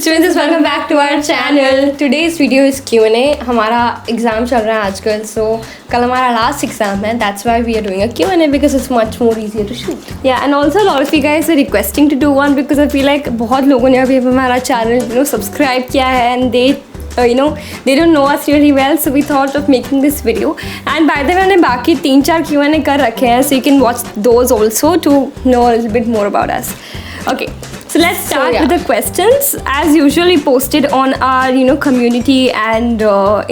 students, welcome back to our channel. Today's video is Q&A. हमारा exam चल रहा है आजकल, so कल हमारा लास्ट एग्ज़ाम है. That's why we are doing a Q&A because it's much more easier to shoot. Yeah, and also a lot of you guys are requesting to do one because I feel like बहुत लोगों ने अभी हमारा channel subscribe किया है and they they don't know us really well, so we thought of making this video. And by the way, मैंने बाकी 3-4 Q&A कर रखे हैं, so you can watch those also to know a little bit more about us. Okay, so let's start with the questions. As usually posted on our community and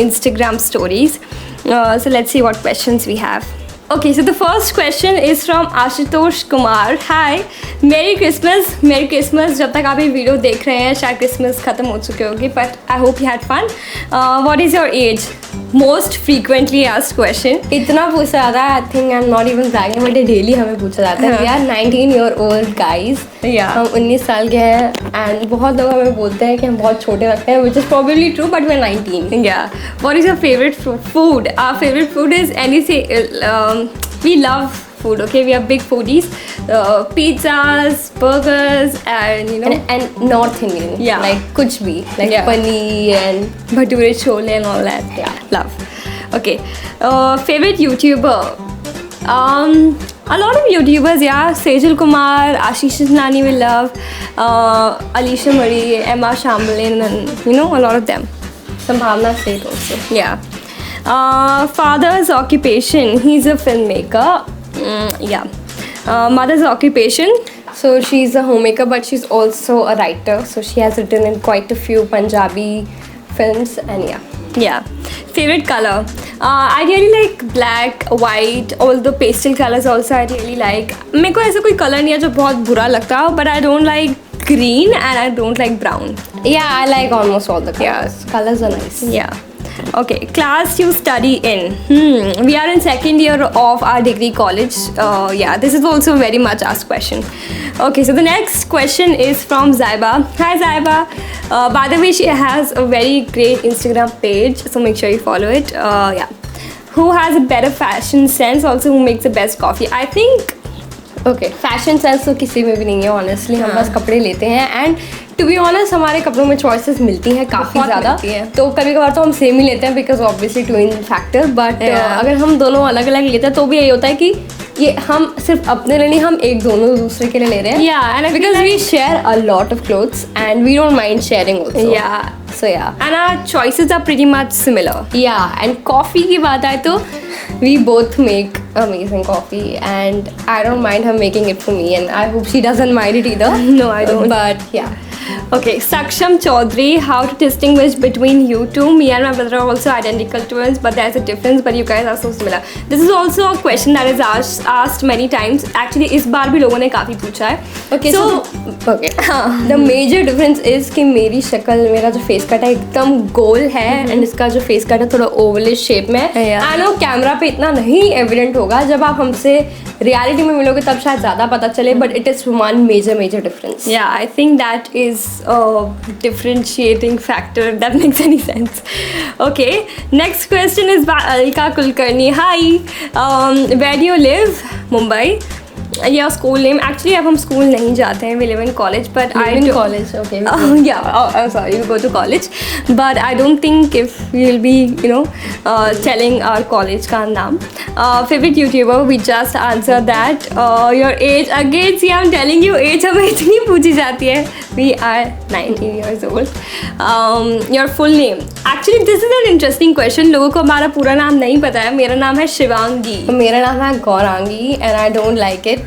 Instagram stories. So let's see what questions we have. Okay, so the first question is from Ashutosh Kumar. Hi, Merry Christmas. Merry Christmas. जब तक आप ये video देख रहे हैं शायद Christmas ख़त्म हो चुके होंगे, but I hope you had fun. What is your age? Most frequently asked question. इतना पूछा जाता है. I think I'm not even bragging, but daily हमें पूछा जाता है. We are 19-year-old guys. Yeah. हम 19 साल के हैं and बहुत लोग हमें बोलते हैं कि हम बहुत छोटे लगते हैं, which is probably true, but we're 19. Yeah. What is your favorite food? Our favorite food is we love food. Okay, we are big foodies. Pizzas, burgers, and and North Indian. Yeah. Like kuch bhi, like paneer and bhature chole and all that. Yeah. Love. Okay. Favorite YouTuber. A lot of YouTubers, yeah. Sejal Kumar, Ashish Nani we love, Alicia Marie, Emma Chamberlain, and a lot of them. Sambhavna Seth also. Yeah. Father's occupation. He's a filmmaker. Mother's occupation. So she's a homemaker, but she's also a writer. So she has written in quite a few Punjabi films, and yeah. Favorite color. I really like black, white, all the pastel colors also I really like. मेरे को ऐसा कोई color नहीं है जो बहुत बुरा लगता हो, but I don't like green and I don't like brown. Yeah, I like almost all the colors. Yeah. Colors are nice. Yeah. Okay, class you study in. We are in second year of our degree college. This is also a very much asked question. Okay, so the next question is from Zaiba. Hi Zaiba. By the way, she has a very great Instagram page, so make sure you follow it. Who has a better fashion sense? Also, who makes the best coffee? I think fashion sense तो किसी में भी नहीं है honestly. हम बस कपड़े लेते हैं एंड टू बी ऑनेस्ट हमारे कपड़ों में चॉइसेस मिलती हैं काफ़ी ज़्यादा, तो कभी कभार तो हम सेम ही लेते हैं because obviously twin factor. But अगर हम दोनों अलग अलग लेते हैं तो भी यही होता है कि ये हम सिर्फ अपने लिए नहीं, हम एक दोनों दूसरे के लिए ले रहे हैं. Because we share a lot of clothes and we don't mind sharing also. So and our choices are pretty much similar. Yeah, and coffee की बात आए तो we both make amazing coffee and I don't mind her making it for me and I hope she doesn't mind it either. No, I don't. But yeah. Okay, Saksham Chaudhary, how to distinguish between you two? Me and my brother are also identical twins, but there's a difference, but you guys are so similar. This is also a question that is asked many times. Actually, इस बार भी लोगों ने काफ़ी पूछा है. Okay, so the major difference is कि मेरी शक्ल, मेरा जो फेस कट है एकदम गोल है and इसका जो फेस कट है थोड़ा ओवलिश शेप में. I know कैमरा पे इतना नहीं एविडेंट होगा, जब आप हमसे रियलिटी में मिलोगे तब शायद ज़्यादा पता चले, but it is one major difference. Yeah, I think that is a differentiating factor, if that makes any sense. Okay, next question is by Alka Kulkarni. Hi, where do you live? Mumbai. Yeah, school name. Actually, अब हम school नहीं जाते हैं. We live in college, but I live in college. Okay. I'm sorry. We go to college, but I don't think if we'll be, telling our college का नाम. Favorite YouTuber? We just answered that. Your age? Again, see, I'm telling you, age हमें इतनी पूछी जाती है. We are 19 years old. Your full name? Actually, this is an interesting question. लोगों को हमारा पूरा नाम नहीं पता है. मेरा नाम है शिवांगी. मेरा नाम है Gaurangi, and I don't like it.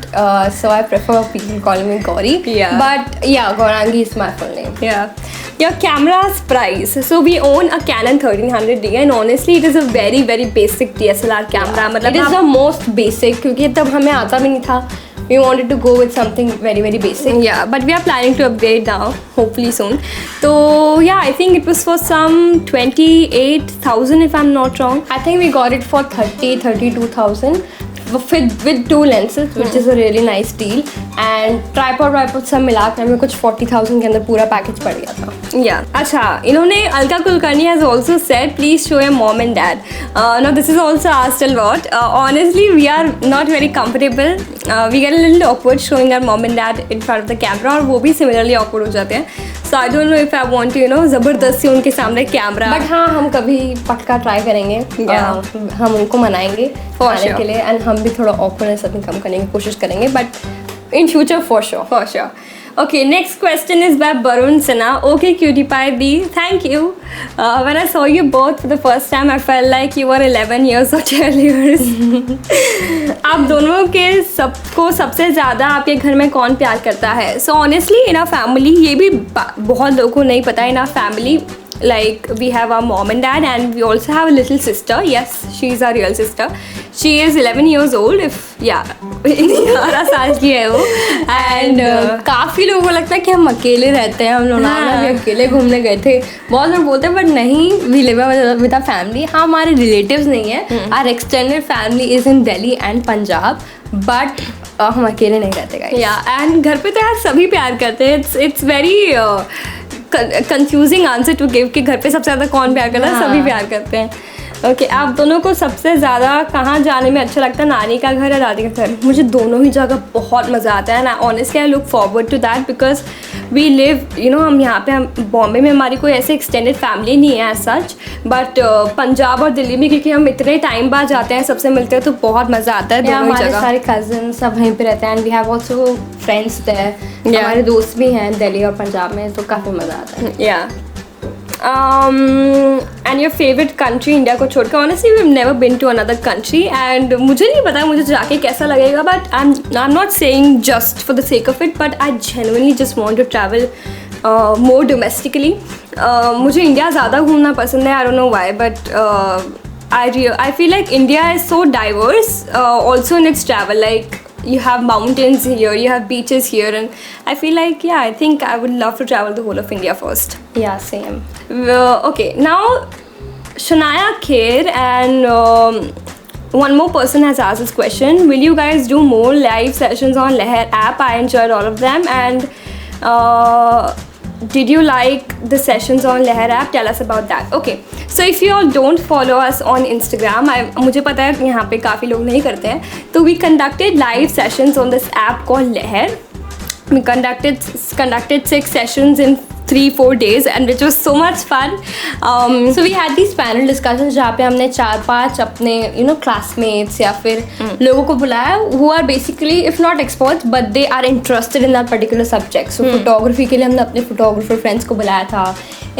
So I prefer people calling me Gauri. Yeah. But yeah, Gaurangi is my full name. Yeah. Your camera's price. So we own a Canon 1300D and honestly it is a very basic DSLR camera. मतलब it is the most basic क्योंकि तब हमें आता भी नहीं था. We wanted to go with something very basic. Yeah, but we are planning to upgrade now, hopefully soon. So yeah, I think it was for some 28,000 if I'm not wrong. I think we got it for 32,000. with 2 lenses, which is a really nice deal. And tripod सब मिला के हमें कुछ 40,000 के अंदर पूरा package पड़ गया था. Yeah. अच्छा, इन्होंने Alka Kulkarni has also said, please show your mom and dad. Now this is also asked a lot. Honestly, we are not very comfortable. We get a little awkward showing our mom and dad in front of the camera, और वो भी similarly awkward हो जाते हैं. So I don't know if I want to, ज़बरदस्ती उनके सामने camera. But हाँ, हम कभी पक्का ट्राई करेंगे. हम उनको मनाएंगे आने के लिए, एंड हम भी थोड़ा awkwardness अपनी कम करने की कोशिश करेंगे. But in future, for sure. Okay, next question is by Barun Sinha. Okay, Cutie Pie B, thank you. When I saw you both for the first time, I felt like you were 11 years or 12 years. आप दोनों के सबको सबसे ज़्यादा आपके घर में कौन प्यार करता है? So honestly, in our family, ये भी बहुत लोगों को नहीं पता. In our family, like we have our mom and dad, and we also have a little sister. Yes, she is our real sister. She is 11 years old. 11 साल की है वो. एंड काफ़ी लोगों को लगता है कि हम अकेले रहते हैं. हम लोनावला भी अकेले घूमने गए थे. बहुत लोग बोलते हैं बट नहीं, we live with our family. हाँ, हमारे रिलेटिव्स नहीं है. Our extended family is in Delhi and Punjab, but हम अकेले नहीं रहते गाइस. एंड घर पे तो यार सभी प्यार करते हैं. It's very confusing answer to give कि घर पे सबसे ज़्यादा कौन प्यार करता है. सभी प्यार करते हैं. ओके, आप दोनों को सबसे ज़्यादा कहाँ जाने में अच्छा लगता है, नानी का घर या दादी का घर? मुझे दोनों ही जगह बहुत मज़ा आता है. And honestly I look forward to that because we live हम यहाँ पे, हम बॉम्बे में हमारी कोई ऐसे एक्सटेंडेड फैमिली नहीं है एज सच. बट पंजाब और दिल्ली में क्योंकि हम इतने टाइम बाद जाते हैं, सबसे मिलते हैं, तो बहुत मज़ा आता है. दोनों जगह सारे कजन सब वहीं पे रहते हैं. And we have also friends there. हमारे दोस्त भी हैं दिल्ली और पंजाब में, तो काफ़ी मज़ा आता है. And your favourite country India को छोड़कर? Honestly we have never been to another country, and मुझे नहीं पता मुझे जाके कैसा लगेगा. But I am not saying just for the sake of it, but I genuinely just want to travel more domestically. मुझे इंडिया ज़्यादा घूमना पसंद है. I don't know why, but I feel like India is so diverse also in its travel. Like you have mountains here, you have beaches here, and I feel like I think I would love to travel the whole of India first. Yeah, same. Okay, now Shania Kher and one more person has asked this question. Will you guys do more live sessions on Leher app? I enjoyed all of them, and did you like the sessions on Leher app? Tell us about that. Okay, so if you all don't follow us on Instagram, मुझे पता है यहाँ पे काफ़ी लोग नहीं करते हैं, तो we conducted live sessions on this app called Leher. We conducted 6 sessions in 3-4 days, and which was so much fun. So we had these panel discussions जहाँ पे हमने 4-5 अपने classmates या फिर लोगों को बुलाया who are basically if not experts but they are interested in that particular subject. So photography के लिए हमने अपने photographer friends को बुलाया था.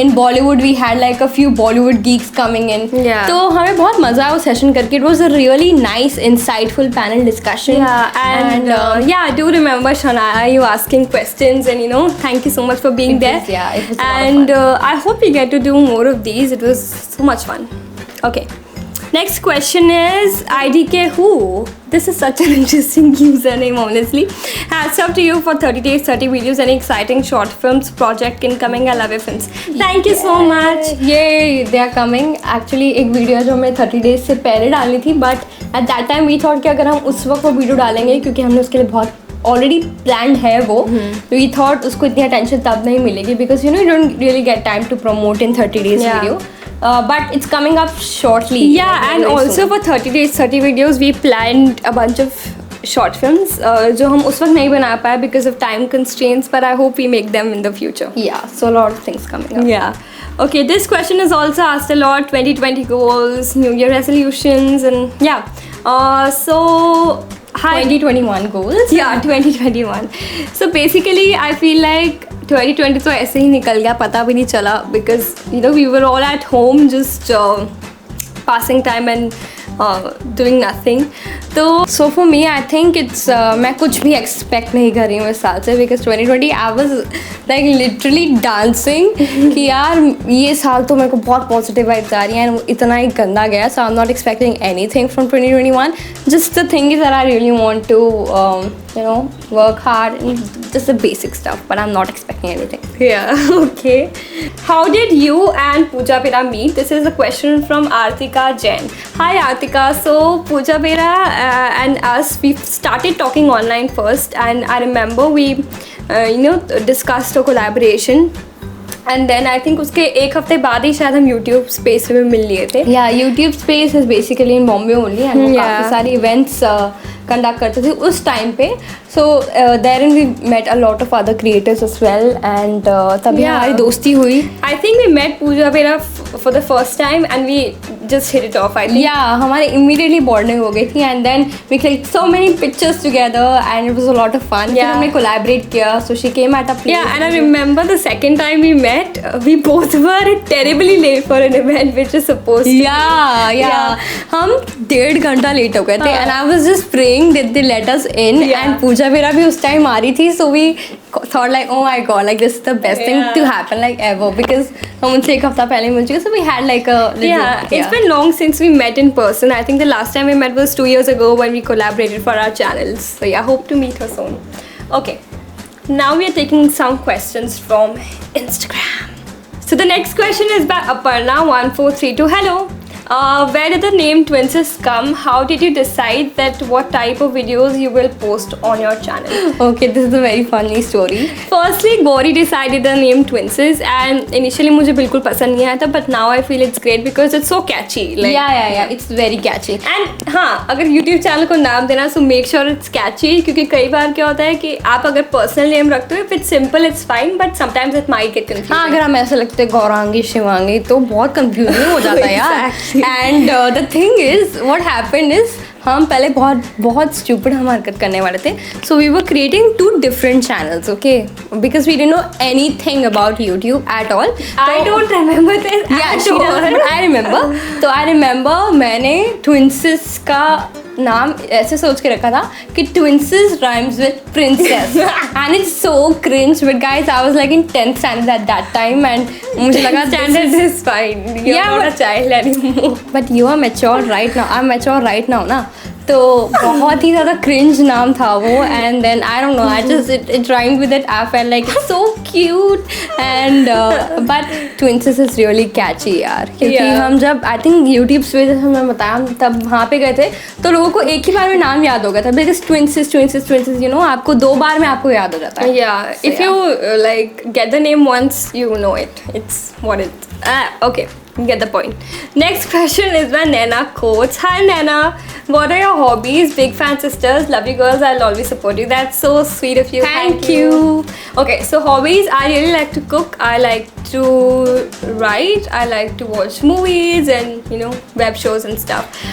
In Bollywood we had like a few Bollywood geeks coming in. तो हमें बहुत मज़ा आया वो session करके. It was a really nice insightful panel discussion. And I do remember Shania you asking questions, and thank you so much for being there. It was a lot of fun. I hope we get to do more of these. It was so much fun. Okay, next question is IDK who? This is such an interesting username, honestly. Hats off to you for 30 days, 30 videos, and exciting short films project incoming. I love your films. Thank you so much. Yeah, they are coming. Actually, एक video जो हमें 30 days से पहले डालनी थी, but at that time we thought कि अगर हम उस वक्त वो वीडियो डालेंगे, क्योंकि हमने उसके लिए बहुत ऑलरेडी प्लान है वो, वी थॉट उसको इतनी अटेंशन तब नहीं मिलेगी because you don't really get time to promote in 30 days video. But it's coming up shortly. And also for 30 days 30 videos we planned a bunch of short films जो हम उस वक्त नहीं बना पाए because of time constraints, but I hope we make them in the future. So a lot of things coming up. Okay, this question is also asked a lot. 2020 goals, New Year resolutions, and so hi. 2021 goals. 2021. So basically I feel like 2020 तो ऐसे ही निकल गया, पता भी नहीं चला because we were all at home just passing time and doing nothing. तो so for me I think it's मैं कुछ भी expect नहीं कर रही हूँ इस साल से because 2020 I was like literally dancing कि यार ये साल तो मेरे को बहुत positive vibes आ रही हैं and इतना ही गंदा गया, so I'm not expecting anything from 2021. Just the thing is that I really want to work hard and just the basic stuff, but I'm not expecting anything. Okay. How did you and Pooja Bera meet? This is a question from Artika Jain. Hi Artika. So Pooja Bera and us, we started talking online first, and I remember we discussed a collaboration. And then I think उसके एक हफ्ते बाद ही शायद हम YouTube Space में मिल लिए थे. YouTube Space is basically in Bombay only, and वो काफ़ी सारी events कंडक्ट करते थे उस टाइम पे. So there we met a lot of other creators as well and तभी हमारी दोस्ती हुई. I think we met Pooja Bera for the first time and we just hit it off. I think. Yeah, हमारे immediately bonding हो गई थी and then we clicked so many pictures together and it was a lot of fun. Yeah. हमने collaborate किया. So she came at a place. Yeah, and I remember the second time we met, we both were terribly late for an event which is supposed to. Yeah. हम 1.5 घंटा late हो गए थे and I was just praying that they let us in. Yeah. And पूजा मेरा भी उस time आ रही थी, so we thought like, oh my god, like this is the best thing to happen like ever because हम उनसे 1 हफ्ता पहले मिल चुके, so we had like a little, it's been long since we met in person. I think the last time we met was 2 years ago when we collaborated for our channels. So yeah, hope to meet her soon. Okay, now we are taking some questions from Instagram. So the next question is by Aparna1432. Hello. Where did the name Twinces come? How did you decide that what type of videos you will post on your channel? Okay, this is a very funny story. Firstly, Gauri decided the name Twinces and initially मुझे बिल्कुल पसंद नहीं आया था, but now I feel it's great because it's so catchy. Like, yeah, it's very catchy. And हाँ, अगर YouTube channel को नाम देना so make sure it's catchy क्योंकि कई बार क्या होता है कि आप अगर पर्सनल नेम रखते हो if it's simple it's fine but sometimes it might get confusing. हाँ, अगर हम ऐसे लगते गौरांगी शिवांगी तो बहुत कंफ्यूजिंग हो जाता है यार. And the thing is what happened is हम पहले बहुत स्टूपिड हम हरकत करने वाले थे. So we were creating 2 different channels, okay, because we didn't know anything about YouTube at all. I don't remember this. Yeah, she doesn't, but I remember. तो I remember मैंने Twinces का नाम ऐसे सोच के रखा था कि Twinces rhymes with princess and it's so cringe, but guys I was like in 10th standard at that time and मुझे लगा standard is fine. You're not a child anymore. But you are mature right now. I'm mature right now ना. तो बहुत ही ज़्यादा cringe नाम था वो and then I don't know, I just it rhymed with it. I felt like it's so cute and but Twinces is really catchy यार. क्योंकि हम जब I think YouTube पे जैसे मैं बताया हम तब वहाँ पे गए थे तो लोगों को एक ही बार में नाम याद हो गया था because Twinces you know आपको 2 बार में आपको याद हो जाता है. Yeah, if you like get the name once you know it. It's what it. Okay. Get the point. Next question is by Naina Coates. Hi Naina, what are your hobbies? Big fan sisters, love you girls. I'll always support you. That's so sweet of you. Thank you. Okay, so hobbies. I really like to cook. I like to write. I like to watch movies and web shows and stuff.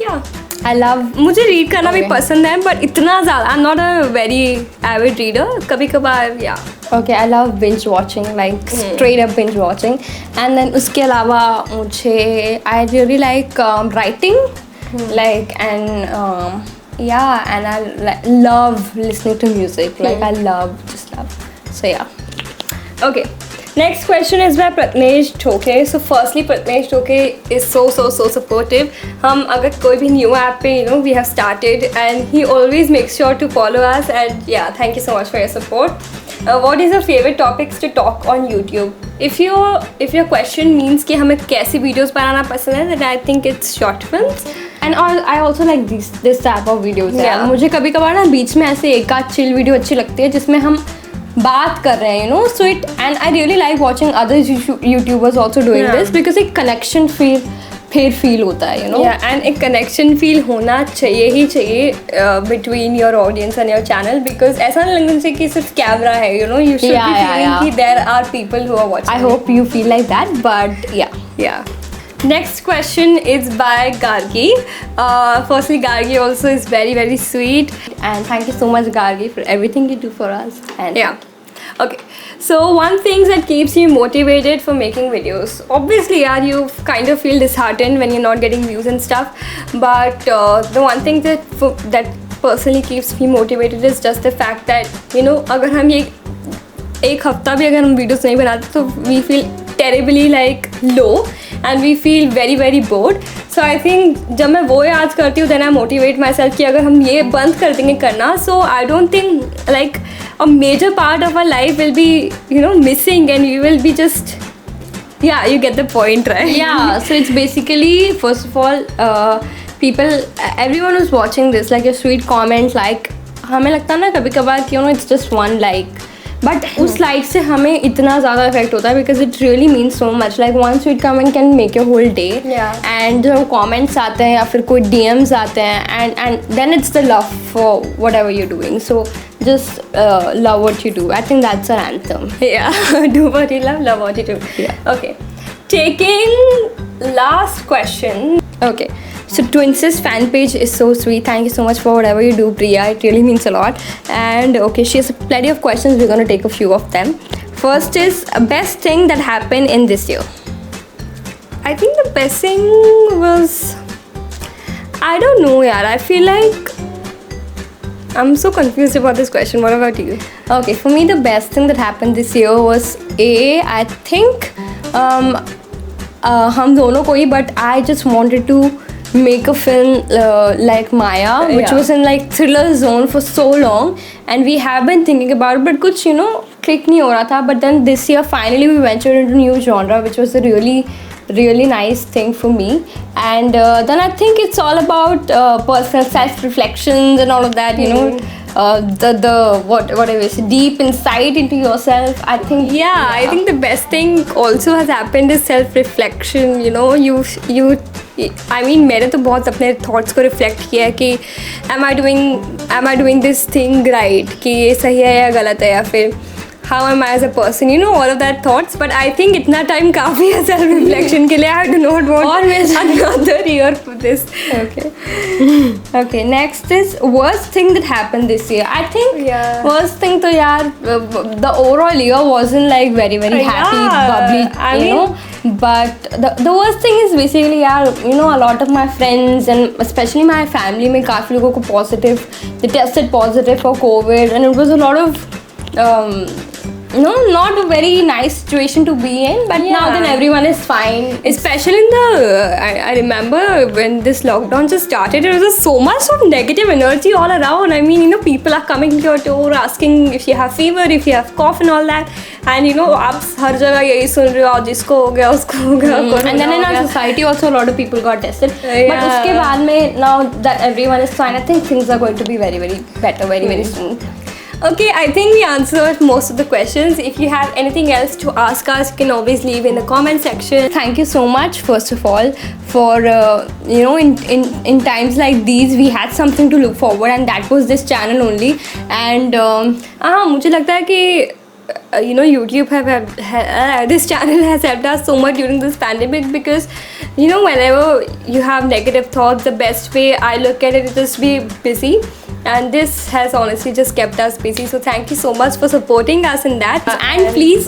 Yeah. I love. मुझे read करना भी पसंद है but इतना ज़्यादा I'm not a very avid reader. कभी कभार yeah. Okay, I love binge watching, like straight up binge watching. And then उसके अलावा मुझे I really like writing, like and yeah, and I love listening to music. Like I just love. So yeah. Okay. Next question is by Pratnesh Thoke. So firstly, Pratnesh Thoke is so supportive. हम अगर कोई भी new app पे we have started and he always makes sure to follow us and yeah, thank you so much for your support. What is your favorite topics to talk on YouTube? If your question means कि हमें कैसी videos बनाना पसंद है, then I think it's short films. And I also like this type of videos. Yeah. मुझे कभी कभार ना बीच में ऐसे एक आध chill video अच्छी लगती है जिसमें हम बात कर रहे हैं so it and I really like watching other YouTubers also doing this because एक connection feel होता है Yeah, and एक connection feel होना चाहिए between your audience and your channel because ऐसा नहीं लगना चाहिए कि सिर्फ कैमरा है you should be feeling कि there are people who are watching. I hope you feel like that, but yeah. Next question is by Gargi. Firstly, Gargi also is very sweet. And thank you so much, Gargi, for everything you do for us. And yeah. Okay. So one thing that keeps you motivated for making videos. Obviously, you kind of feel disheartened when you're not getting views and stuff. But the one thing that personally keeps me motivated is just the fact that अगर हम ये एक हफ्ता भी अगर हम videos नहीं बनाते तो we feel terribly like low. And we feel very bored. So I think जब मैं वो याद करती हूँ then I motivate myself कि अगर हम ये बंद कर देंगे करना, so I don't think like a major part of our life will be missing and you will be just yeah, you get the point, right? Yeah, so it's basically first of all everyone who's watching this, like your sweet comments, like हमें लगता है ना कभी कभार कि it's just one like but उस like से हमें इतना ज़्यादा इफेक्ट होता है because it really means so much. Like one sweet comment can make your whole day. And जो कमेंट्स आते हैं या फिर कोई DMs आते हैं and then it's the love for whatever you doing. So just love what you do. I think that's our anthem. Yeah. Do what you love what you do. Yeah. Okay, taking last question. Okay, so Twinsis fan page is so sweet. Thank you so much for whatever you do, Priya. It really means a lot. And okay, she has plenty of questions. We're going to take a few of them. First is best thing that happened in this year. I think the best thing was, I don't know, yaar. I feel like I'm so confused about this question. What about you? Okay, for me the best thing that happened this year was I think हम दोनों को ही, but I just wanted to make a film like Maya, which was in like thriller zone for so long, and we have been thinking about it, but कुछ click नहीं हो रहा था. But then this year finally we ventured into new genre, which was a really nice thing for me. And then I think it's all about personal self-reflections and all of that, the whatever it is, deep insight into yourself. I think I think the best thing also has happened is self-reflection. You I mean, मैंने तो बहुत अपने thoughts को reflect किया है कि am I doing this thing right, कि ये सही है या गलत है, या फिर how am I as a person, all of that thoughts. But I think इतना time काफ़ी है self reflection के लिए. I do not want always another year for this. Okay, next is worst thing that happened this year. I think worst thing तो यार the overall year wasn't like very happy, bubbly, but the worst thing is basically यार a lot of my friends and especially my family में काफ़ी लोगों को positive, they tested positive for COVID, and it was a lot of not a very nice situation to be in, but now then everyone is fine. Especially in I remember when this lockdown just started, there was so much of negative energy all around. I mean, people are coming to your door asking if you have fever, if you have cough and all that. And आप हर जगह यही सुन रहे हो, जिसको हो गया उसको हो गया. And then in our society also a lot of people got tested. But उसके बाद में now that everyone is fine, I think things are going to be very better very soon. Okay, I think we answered most of the questions. If you have anything else to ask us, you can always leave in the comment section. Thank you so much, first of all, for in times like these we had something to look forward, and that was this channel only. And मुझे लगता है कि YouTube this channel has helped us so much during this pandemic, because whenever you have negative thoughts, the best way I look at it is just be busy. And this has honestly just kept us busy. So thank you so much for supporting us in that. And please,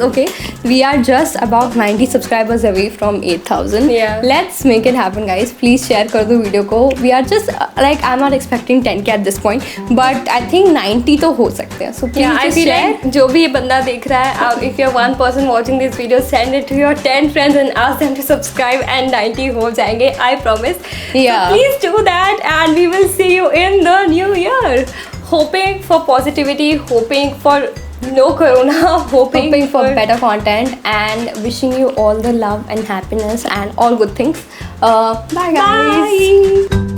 we are just about 90 subscribers away from 8,000. Let's make it happen, guys. Please share कर दो video को. We are just like, I'm not expecting 10k at this point, but I think 90 तो हो सकते हैं. So please I feel like जो भी ये बंदा देख रहा है, if you're one person watching this video, send it to your 10 friends and ask them to subscribe, and 90 हो जाएंगे, I promise. So please do that, and we will see you in the new year. Hoping for positivity, hoping for no corona, hoping for better content, and wishing you all the love and happiness and all good things. Bye guys. Bye.